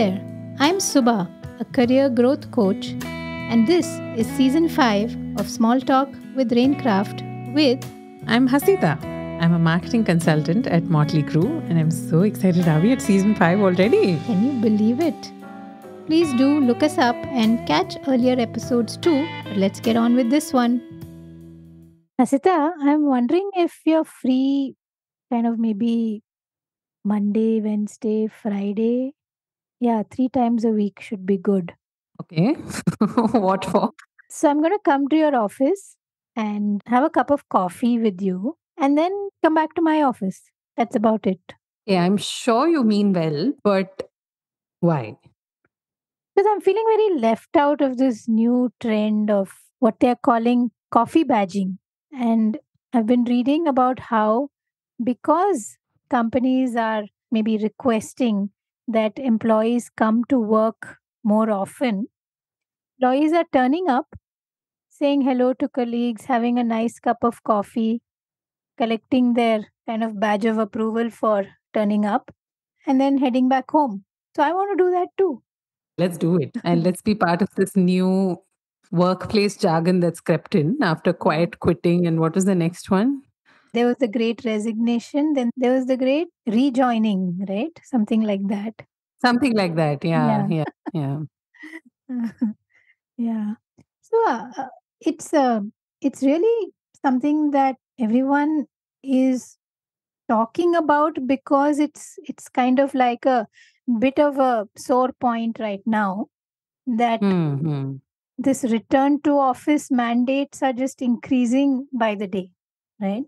there, I'm Subha, a career growth coach, and this is season 5 of Small Talk with Raincraft with. I'm Hasita. I'm a marketing consultant at Motley Crue, and I'm so excited. Are we at season 5 already? Can you believe it? Please do look us up and catch earlier episodes too, but let's get on with this one. Hasita, I'm wondering if you're free kind of maybe Monday, Wednesday, Friday. Yeah, 3 times a week should be good. Okay. What for? So I'm going to come to your office and have a cup of coffee with you and then come back to my office. That's about it. Yeah, I'm sure you mean well, but why? Because I'm feeling very left out of this new trend of what they're calling coffee badging. And I've been reading about how, because companies are maybe requesting that employees come to work more often, employees are turning up, saying hello to colleagues, having a nice cup of coffee, collecting their kind of badge of approval for turning up, and then heading back home. So I want to do that too. Let's do it. And let's be part of this new workplace jargon that's crept in after quiet quitting. And what was the next one? There was the great resignation, then there was the great rejoining, right? Something like that. Something like that. Yeah, Yeah. yeah, yeah. Yeah. So it's uh, it's really something that everyone is talking about because it's kind of like a bit of a sore point right now that Hmm. this return to office mandates are just increasing by the day, right?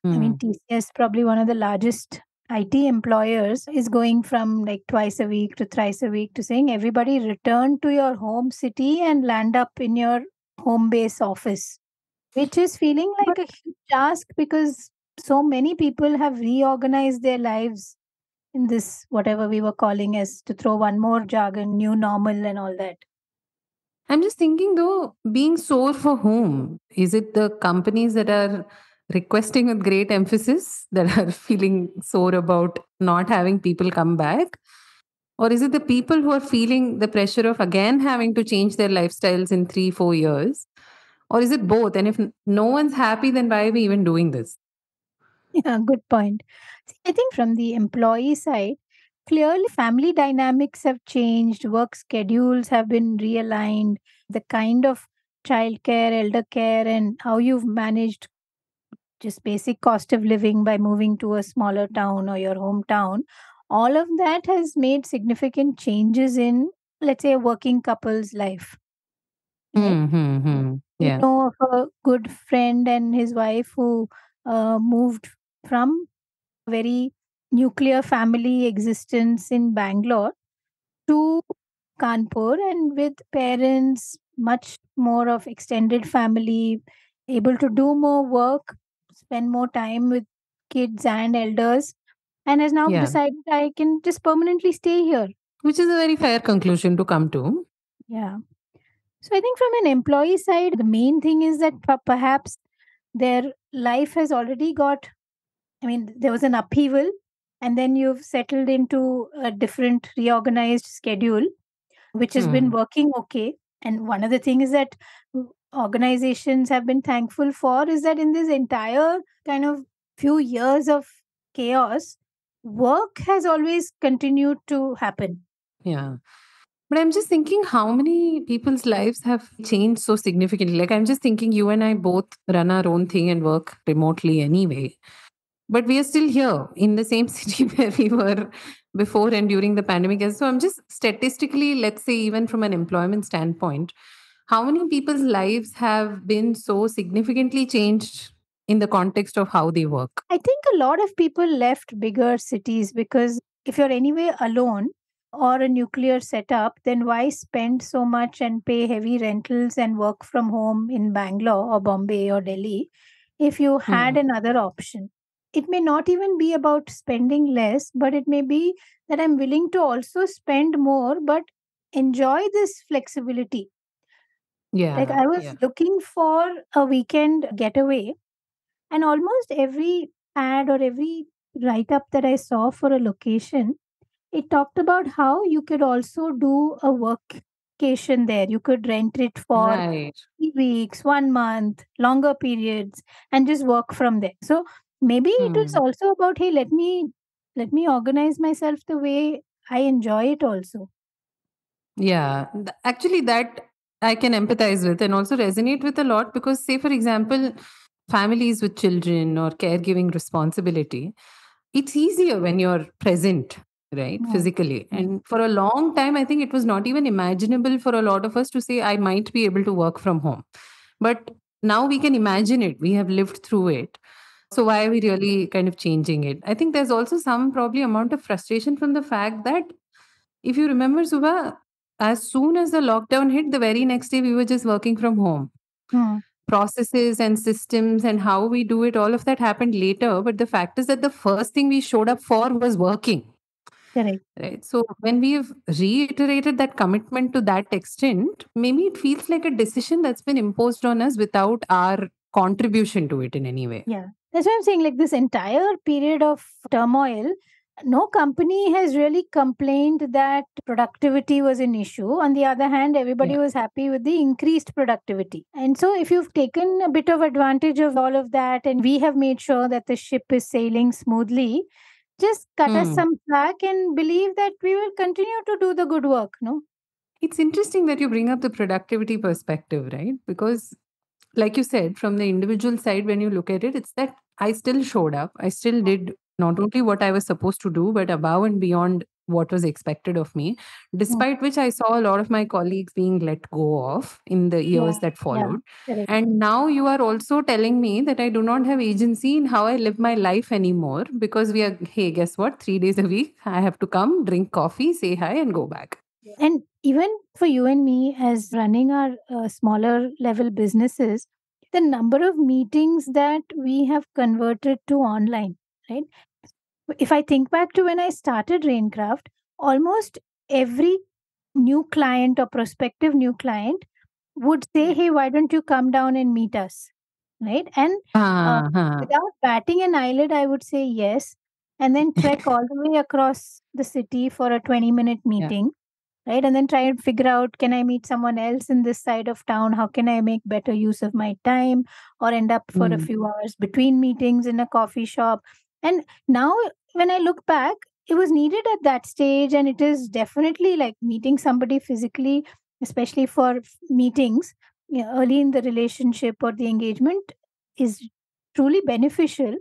I mean, Hmm. TCS, probably one of the largest IT employers, is going from like twice a week to thrice a week to saying everybody return to your home city and land up in your home base office, which is feeling like But a huge task because so many people have reorganized their lives in this, whatever we were calling as, to throw one more jargon, new normal and all that. I'm just thinking though, being sore for whom? Is it the companies that are requesting with great emphasis that are feeling sore about not having people come back? Or is it the people who are feeling the pressure of again having to change their lifestyles in 3, 4 years? Or is it both? And if no one's happy, then why are we even doing this? Yeah, good point. See, I think from the employee side, clearly family dynamics have changed, work schedules have been realigned, the kind of childcare, elder care, and how you've managed just basic cost of living by moving to a smaller town or your hometown. All of that has made significant changes in, let's say, a working couple's life, right? We Yeah. know of a good friend and his wife who moved from very nuclear family existence in Bangalore to Kanpur, and with parents, much more of extended family, able to do more work, spend more time with kids and elders, and has now Yeah. decided I can just permanently stay here. Which is a very fair conclusion to come to. Yeah. So I think from an employee side, the main thing is that perhaps their life has already got, I mean, there was an upheaval, and then you've settled into a different reorganized schedule, which has been Hmm. working okay. And one of the things that organizations have been thankful for is that in this entire kind of few years of chaos, work has always continued to happen. Yeah. But I'm just thinking how many people's lives have changed so significantly. Like, I'm just thinking you and I both run our own thing and work remotely anyway. But we are still here in the same city where we were before and during the pandemic. And so I'm just statistically, let's say, even from an employment standpoint, how many people's lives have been so significantly changed in the context of how they work? I think a lot of people left bigger cities because if you're anyway alone or a nuclear setup, then why spend so much and pay heavy rentals and work from home in Bangalore or Bombay or Delhi if you had Hmm. another option? It may not even be about spending less, but it may be that I'm willing to also spend more but enjoy this flexibility. Like Yeah. I was Yeah. looking for a weekend getaway, and almost every ad or every write up that I saw for a location it talked about how you could also do a workcation there. You could rent it for Right. 3 weeks, 1 month, longer periods, and just work from there. So maybe it was Hmm. also about, hey, let me organize myself the way I enjoy it also. Yeah, actually, that I can empathize with and also resonate with a lot because, say, for example, families with children or caregiving responsibility, it's easier when you're present, right, Mm, physically. And for a long time, I think it was not even imaginable for a lot of us to say, I might be able to work from home. But now we can imagine it, we have lived through it. So, why are we really kind of changing it? I think there's also some probably amount of frustration from the fact that if you remember, Subha, as soon as the lockdown hit, the very next day we were just working from home. mm, Processes and systems and how we do it, all of that happened later. But the fact is that the first thing we showed up for was working. correct. Right. So when we've reiterated that commitment to that extent, maybe it feels like a decision that's been imposed on us without our contribution to it in any way. Yeah. That's why I'm saying, like, this entire period of turmoil, no company has really complained that productivity was an issue. On the other hand, everybody Yeah. was happy with the increased productivity. And so, if you've taken a bit of advantage of all of that and we have made sure that the ship is sailing smoothly, just cut us Hmm. some slack and believe that we will continue to do the good work, no? It's interesting that you bring up the productivity perspective, right? Because like you said, from the individual side, when you look at it, it's that I still showed up. I still did not only what I was supposed to do, but above and beyond what was expected of me, Mm. despite which I saw a lot of my colleagues being let go of in the Yeah. years that Yeah. followed. Correct. And now you are also telling me that I do not have agency in how I live my life anymore because we are, hey, guess what? 3 days a week, I have to come, drink coffee, say hi, and go back. And even for you and me, as running our smaller level businesses, the number of meetings that we have converted to online, right? If I think back to when I started Raincraft, almost every new client or prospective new client would say, hey, why don't you come down and meet us? Right. And uh, Uh-huh. without batting an eyelid, I would say yes. And then trek all the way across the city for a 20-minute Yeah. meeting, right? And then try and figure out, can I meet someone else in this side of town? How can I make better use of my time, or end up for a Mm. few hours between meetings in a coffee shop? And now when I look back, it was needed at that stage, and it is definitely like meeting somebody physically, especially for meetings, early in the relationship or the engagement, is truly beneficial.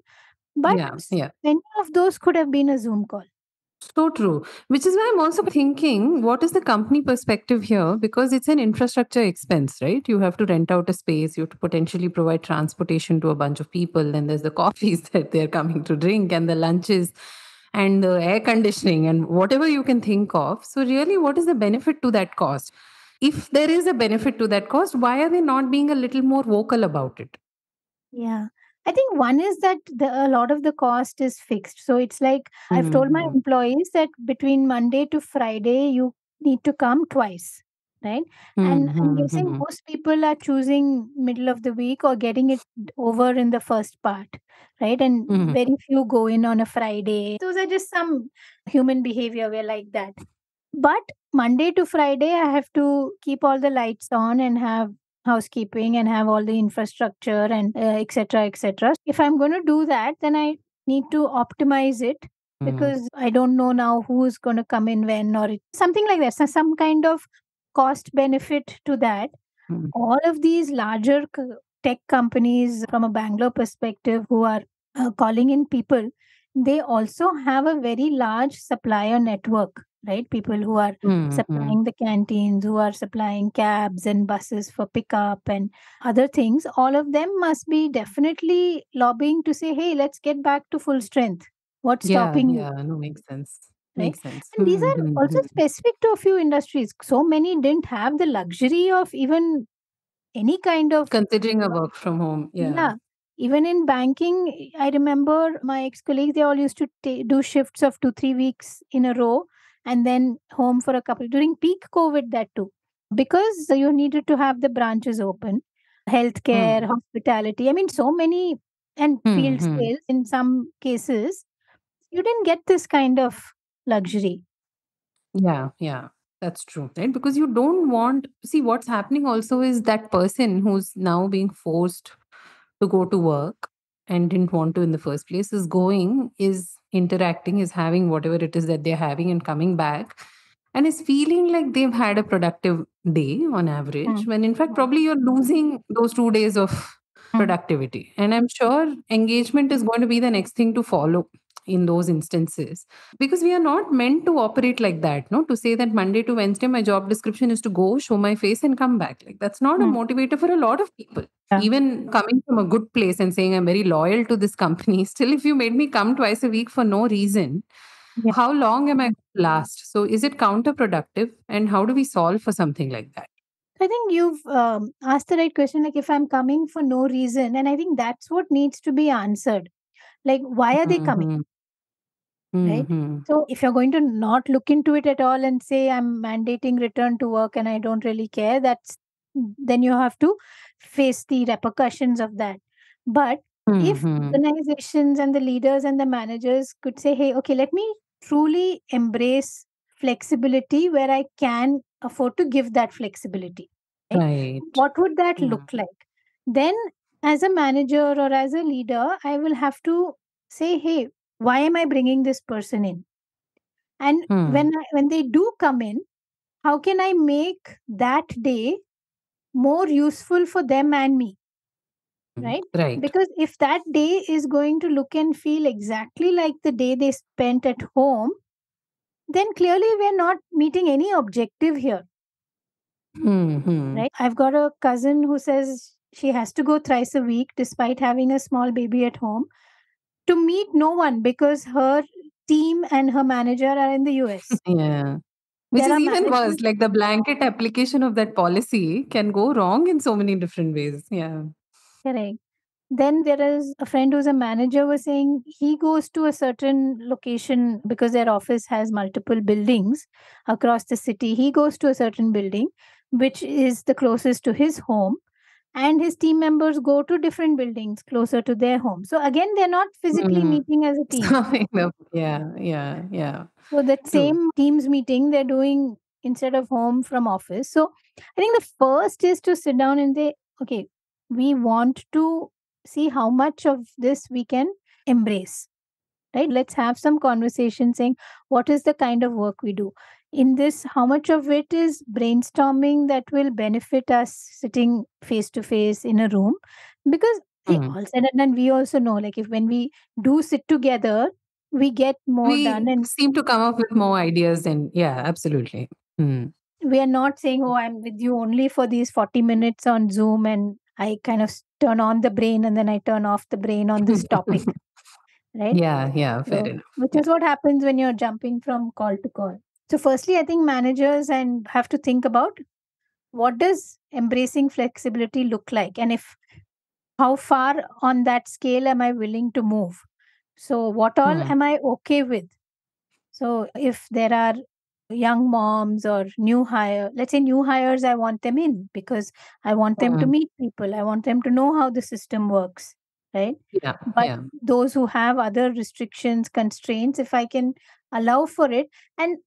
But Yeah. Yeah. many of those could have been a Zoom call. So true. Which is why I'm also thinking, what is the company perspective here? Because it's an infrastructure expense, right? You have to rent out a space, you have to potentially provide transportation to a bunch of people. Then there's the coffees that they're coming to drink, and the lunches, and the air conditioning, and whatever you can think of. So, really, what is the benefit to that cost? If there is a benefit to that cost, why are they not being a little more vocal about it? Yeah. I think one is that a lot of the cost is fixed. So it's like I've told my Mm-hmm. employees that between Monday to Friday, you need to come twice, right? And I'm guessing Mm-hmm. most people are choosing middle of the week or getting it over in the first part, right? And very few go in on a Friday. Those are just some human behavior. We're like that. But Monday to Friday, I have to keep all the lights on and have housekeeping and have all the infrastructure and etc. etc. If I'm going to do that, then I need to optimize it Mm-hmm. because I don't know now who's going to come in when or something like that. So some kind of cost benefit to that. All of these larger tech companies from a Bangalore perspective who are calling in people, they also have a very large supplier network, right? People who are Mm-hmm. supplying the canteens, who are supplying cabs and buses for pickup and other things. All of them must be definitely lobbying to say, hey, let's get back to full strength. What's Yeah, stopping you? yeah, no, makes sense. Right. Makes sense. And these are also specific to a few industries. So many didn't have the luxury of even any kind of Considering a work from home, yeah. yeah, even in banking, I remember my ex-colleagues, they all used to do shifts of 2 3 weeks in a row and then home for a couple during peak COVID, that too, because you needed to have the branches open, healthcare, Mm. hospitality, I mean so many, and field Mhm. sales in some cases. You didn't get this kind of luxury. Yeah, yeah, that's true, right? Because you don't want, see, what's happening also is that person who's now being forced to go to work and didn't want to in the first place is going, is interacting, is having whatever it is that they're having and coming back and is feeling like they've had a productive day on average, Mm, when in fact, probably you're losing those 2 days of mm, productivity. And I'm sure engagement is going to be the next thing to follow in those instances, because we are not meant to operate like that, no, to say that Monday to Wednesday my job description is to go show my face and come back. Like, that's not a mm. motivator for a lot of people. Yeah, Even coming from a good place and saying I'm very loyal to this company, still if you made me come twice a week for no reason, yeah. how long am I going to last? So is it counterproductive, and how do we solve for something like that? I think you've asked the right question. Like, if I'm coming for no reason, and I think that's what needs to be answered. Like, why are they coming? Hmm. Right? Hmm. So, if you're going to not look into it at all and say, I'm mandating return to work and I don't really care, that's then you have to face the repercussions of that. But if Hmm. organizations and the leaders and the managers could say, hey, okay, let me truly embrace flexibility where I can afford to give that flexibility, right? Right. What would that Hmm. look like? Then, as a manager or as a leader, I will have to say, hey, why am I bringing this person in? And Hmm. when they do come in, how can I make that day more useful for them and me, right? Right. Because if that day is going to look and feel exactly like the day they spent at home, then clearly we're not meeting any objective here, Hmm. right? I've got a cousin who says she has to go thrice a week despite having a small baby at home to meet no one because her team and her manager are in the US. Yeah. Which There is are even worse. managers. Like, the blanket application of that policy can go wrong in so many different ways. Yeah. Correct. Then there is a friend who's a manager was saying he goes to a certain location because their office has multiple buildings across the city. He goes to a certain building which is the closest to his home, and his team members go to different buildings closer to their home. So again, they're not physically Hmm. meeting as a team. Kind of. Yeah. Yeah. Yeah. So that True. same teams meeting they're doing instead of home from office. So I think the first is to sit down and say, okay, we want to see how much of this we can embrace, right? Let's have some conversation saying what is the kind of work we do. In this, how much of it is brainstorming that will benefit us sitting face to face in a room? Because see, Hmm. all said and done, we also know like if when we do sit together, we get more done, We and seem to come up with more ideas, and yeah, absolutely. Hmm. we are not saying, oh, I'm with you only for these 40 minutes on Zoom and I kind of turn on the brain and then I turn off the brain on this topic, right? Yeah. Yeah. Fair So, enough. which Yeah. is what happens when you're jumping from call to call. So, firstly, I think managers and have to think about what does embracing flexibility look like, and if how far on that scale am I willing to move? So, what all Hmm. am I okay with? So if there are young moms or new hire, let's say new hires, I want them in because I want them to Hmm. meet people. I want them to know how the system works, right? Yeah. But Yeah. those who have other restrictions, constraints, if I can allow for it, and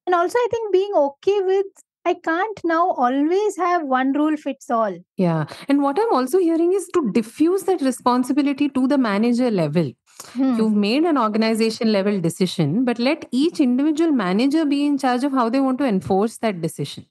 and also I think being okay with I can't now always have one rule fits all. Yeah. And what I'm also hearing is to diffuse that responsibility to the manager level. Hmm. You've made an organization level decision, but let each individual manager be in charge of how they want to enforce that decision.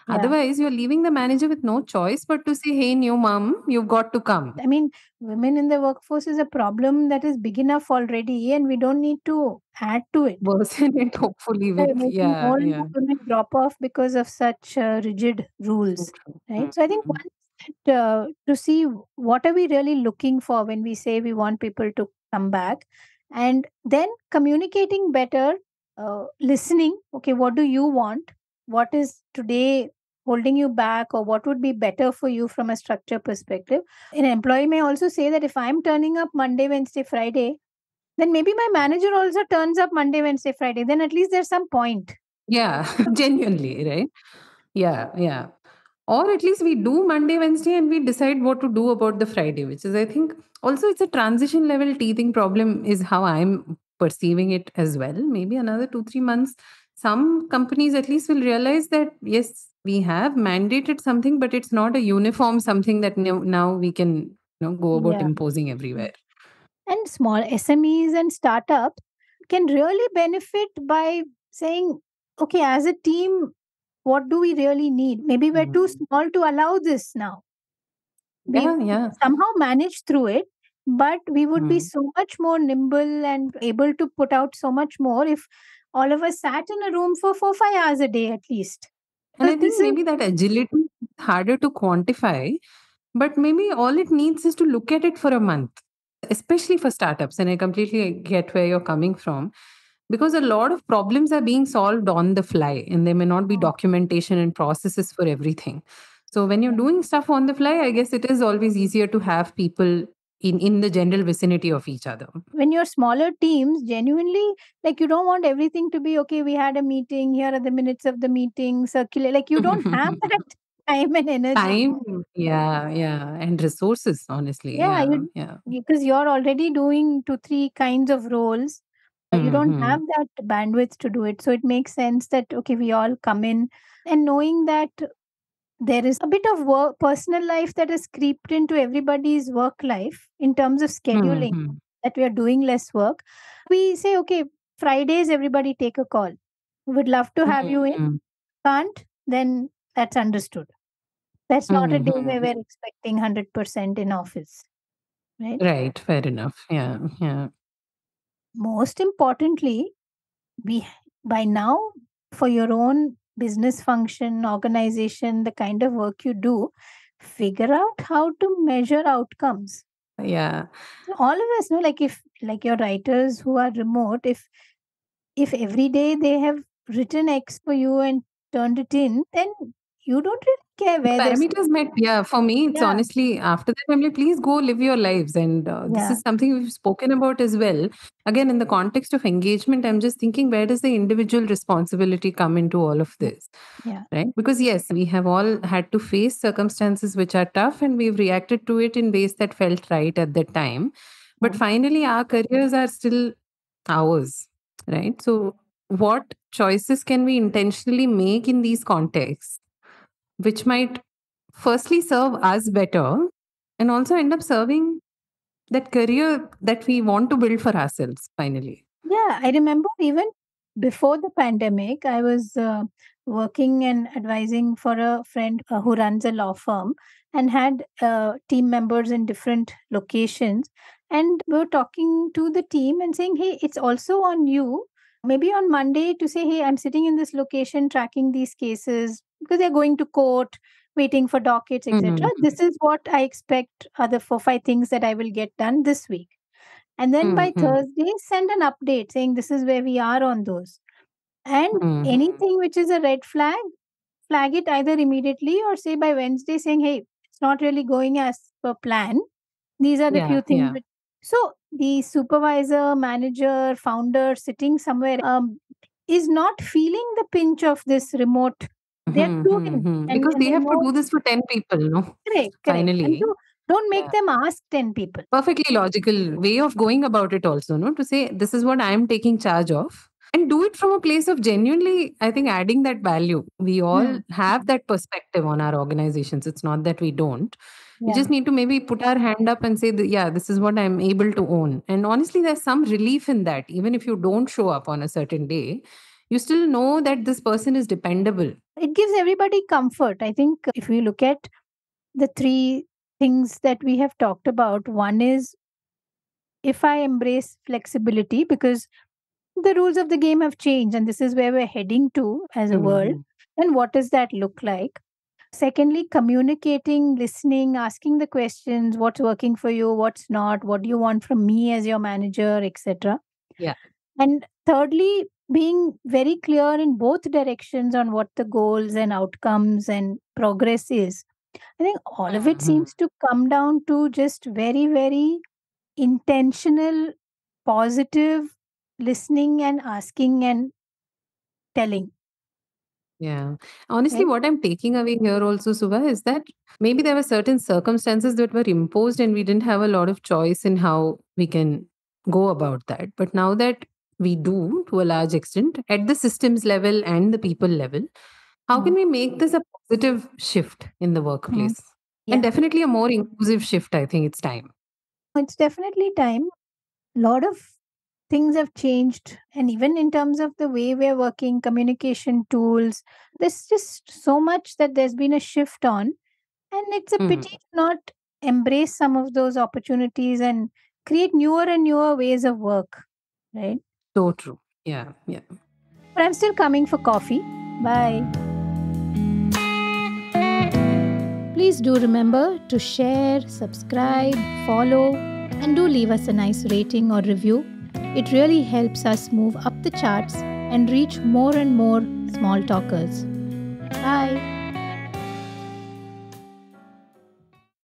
Yeah. Otherwise, you're leaving the manager with no choice but to say, hey, new mom, you've got to come. I mean, women in the workforce is a problem that is big enough already, and we don't need to add to it. Worsen it, hopefully, We're with, making yeah, more and more yeah. women drop off because of such rigid So rules, true. right? So I think Mhm. one is that, to see what are we really looking for when we say we want people to come back, and then communicating better, listening. Okay, what do you want? What is today holding you back, or what would be better for you from a structure perspective? An employee may also say that if I'm turning up Monday, Wednesday, Friday, then maybe my manager also turns up Monday, Wednesday, Friday. Then at least there's some point. Yeah, genuinely, right? Yeah, yeah. Or at least we do Monday, Wednesday, and we decide what to do about the Friday, which is, I think, also it's a transition level teething problem, is how I'm perceiving it as well. Maybe another 2, 3 months, some companies at least will realize that yes, we have mandated something, but it's not a uniform something that now we can go about Yeah. imposing everywhere. And small SMEs and startups can really benefit by saying, okay, as a team, what do we really need? Maybe we're too Mm. small to allow this now. We Yeah, yeah. somehow manage through it, but we would be Mm. so much more nimble and able to put out so much more if all of us sat in a room for 4 5 hours a day at least. And So I this think is maybe that agility is harder to quantify, but maybe all it needs is to look at it for a month, especially for startups. And I completely get where you're coming from, because a lot of problems are being solved on the fly and there may not be oh, documentation and processes for everything. So when you're yeah. doing stuff on the fly, I guess it is always easier to have people in the general vicinity of each other. When you're smaller teams, genuinely, like you don't want everything to be okay. We had a meeting. Here are the minutes of the meeting. Circulate. Like you don't have that time and energy. Time, yeah, yeah, and resources, honestly, Yeah, yeah, you yeah. because you're already doing 2 3 kinds of roles. You don't Hmm. have that bandwidth to do it. So it makes sense that okay, we all come in and knowing that there is a bit of work, personal life that has creeped into everybody's work life in terms of scheduling, Hmm. that we are doing less work. We say, okay, Fridays, everybody take a call. Would love to have you in. Hmm. Can't, then that's understood. That's not a day where Hmm. we're expecting 100% in office, right? Right, fair enough. Yeah, yeah. Most importantly, we by now, for your own business function, organization, the kind of work you do, figure out how to measure outcomes. Yeah. So all of us know, like if like your writers who are remote, if every day they have written X for you and turned it in, then you don't really care The where this. parameters met. Yeah, for me, it's Yeah, honestly after that, I'm like, please go live your lives. And this yeah, is something we've spoken about as well. Again, in the context of engagement, I'm just thinking, where does the individual responsibility come into all of yeah, this? yeah. Right? Because yes, we have all had to face circumstances which are tough and we've reacted to it in ways that felt right at the time. But Mm. finally, our careers are still ours, right? So, what choices can we intentionally make in these contexts, which might firstly serve us better and also end up serving that career that we want to build for ourselves finally? Yeah, I remember even before the pandemic, I was working and advising for a friend who runs a law firm and had team members in different locations. And we were talking to the team and saying, hey, it's also on you. Maybe on Monday to say, hey, I'm sitting in this location tracking these cases because they're going to court, waiting for dockets, etc. Mhm. This is what I expect are the 4 5 things that I will get done this week, and then by Mhm. Thursday, send an update saying this is where we are on those. And Mhm. anything which is a red flag, flag it either immediately or say by Wednesday saying, hey, it's not really going as per plan. These are the Yeah, few things. yeah. So the supervisor, manager, founder sitting somewhere is not feeling the pinch of this remote. They're Mhm, mhm, doing, mhm. and, Because and they they have to know. do this for 10 people, no? Correct, correct. And Finally. so don't make Yeah. them ask 10 people. Perfectly logical way of going about it also, no? To say, this is what I'm taking charge of. And do it from a place of genuinely, I think, adding that value. We all Hmm. have that perspective on our organizations. It's not that we don't. We Yeah. just need to maybe put our hand up and say, that, yeah, this is what I'm able to own. And honestly, there's some relief in that. Even if you don't show up on a certain day, you still know that this person is dependable. It gives everybody comfort. I think if we look at the three things that we have talked about, one is if I embrace flexibility because the rules of the game have changed and this is where we're heading to as a world, Mhm. then what does that look like? Secondly, communicating, listening, asking the questions, what's working for you, what's not, what do you want from me as your manager, etc. Yeah. And thirdly, being very clear in both directions on what the goals and outcomes and progress is. I think all of it Mhm. seems to come down to just very, very intentional, positive listening and asking and telling, Yeah. Honestly, right? what I'm taking away here also, Subha, is that maybe there were certain circumstances that were imposed and we didn't have a lot of choice in how we can go about that. But now that we do to a large extent at the systems level and the people level, how can Mm. we make this a positive shift in the Mm. workplace? And Yeah, definitely a more inclusive shift. I think it's time. it's definitely time. A lot of things have changed, and even in terms of the way we're working, communication tools, there's just so much that there's been a shift on. And it's a Mm, pity to not embrace some of those opportunities and create newer and newer ways of work, right? so true. Yeah, yeah. But I'm still coming for coffee. Bye. Please do remember to share, subscribe, follow, and do leave us a nice rating or review. It really helps us move up the charts and reach more and more small talkers. Bye.